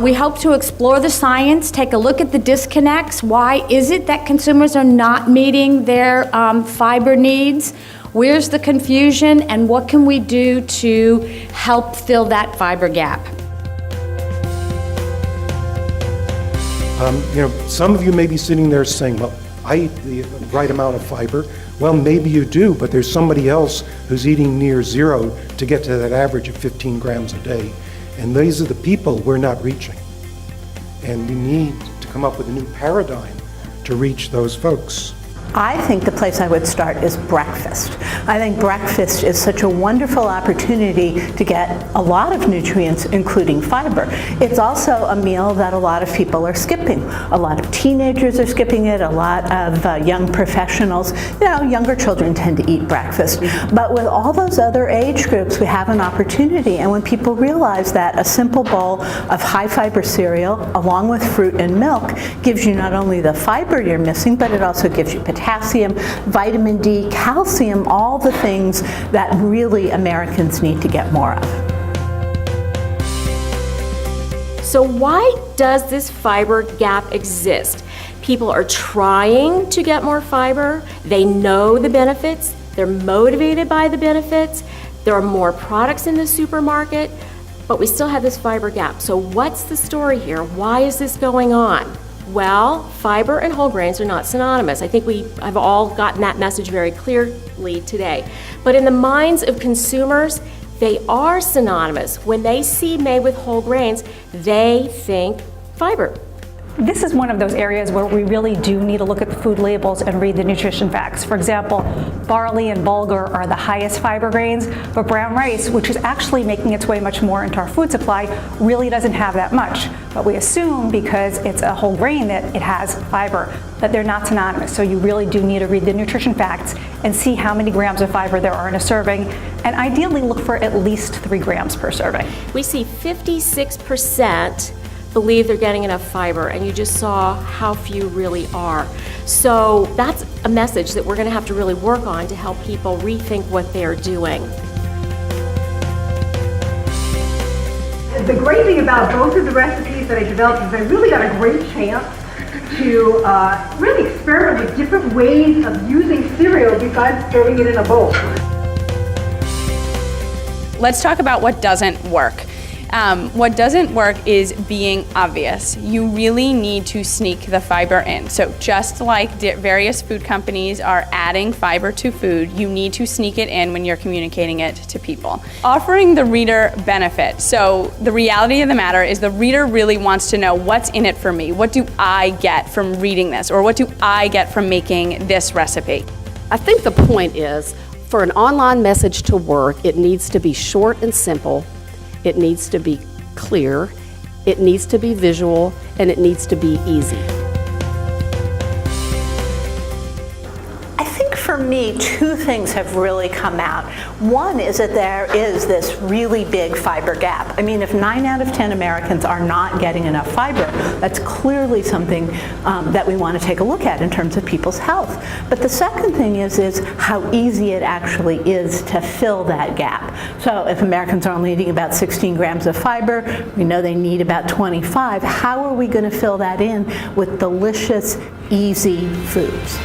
We hope to explore the science, take a look at the disconnects. Why is it that consumers are not meeting their fiber needs? Where's the confusion, and what can we do to help fill that fiber gap? Some of you may be sitting there saying, well, I eat the right amount of fiber. Well, maybe you do, but there's somebody else who's eating near zero to get to that average of 15 grams a day. And these are the people we're not reaching. And we need to come up with a new paradigm to reach those folks. I think the place I would start is breakfast. I think breakfast is such a wonderful opportunity to get a lot of nutrients, including fiber. It's also a meal that a lot of people are skipping. A lot of teenagers are skipping it, a lot of young professionals. Younger children tend to eat breakfast. But with all those other age groups, we have an opportunity. And when people realize that a simple bowl of high fiber cereal, along with fruit and milk, gives you not only the fiber you're missing, but it also gives you potassium, vitamin D, calcium, all the things that really Americans need to get more of. So why does this fiber gap exist? People are trying to get more fiber. They know the benefits. They're motivated by the benefits. There are more products in the supermarket, but we still have this fiber gap. So what's the story here? Why is this going on? Well, fiber and whole grains are not synonymous. I think we have all gotten that message very clearly today. But in the minds of consumers, they are synonymous. When they see made with whole grains, they think fiber. This is one of those areas where we really do need to look at the food labels and read the nutrition facts. For example, barley and bulgur are the highest fiber grains, but brown rice, which is actually making its way much more into our food supply, really doesn't have that much. But we assume because it's a whole grain that it has fiber, that they're not synonymous. So you really do need to read the nutrition facts and see how many grams of fiber there are in a serving, and ideally look for at least 3 grams per serving. We see 56% believe they're getting enough fiber, and you just saw how few really are. So that's a message that we're going to have to really work on to help people rethink what they're doing. The great thing about both of the recipes that I developed is I really got a great chance to really experiment with different ways of using cereal besides throwing it in a bowl. Let's talk about what doesn't work. What doesn't work is being obvious. You really need to sneak the fiber in. So just like various food companies are adding fiber to food, you need to sneak it in when you're communicating it to people. Offering the reader benefit. So the reality of the matter is the reader really wants to know what's in it for me. What do I get from reading this? Or what do I get from making this recipe? I think the point is, for an online message to work, it needs to be short and simple. It needs to be clear, it needs to be visual, and it needs to be easy. I think for me, 2 things have really come out. One is that there is this really big fiber gap. I mean, if 9 out of 10 Americans are not getting enough fiber, that's clearly something that we want to take a look at in terms of people's health. But the second thing is how easy it actually is to fill that gap. So if Americans are only eating about 16 grams of fiber, we know they need about 25. How are we going to fill that in with delicious, easy foods?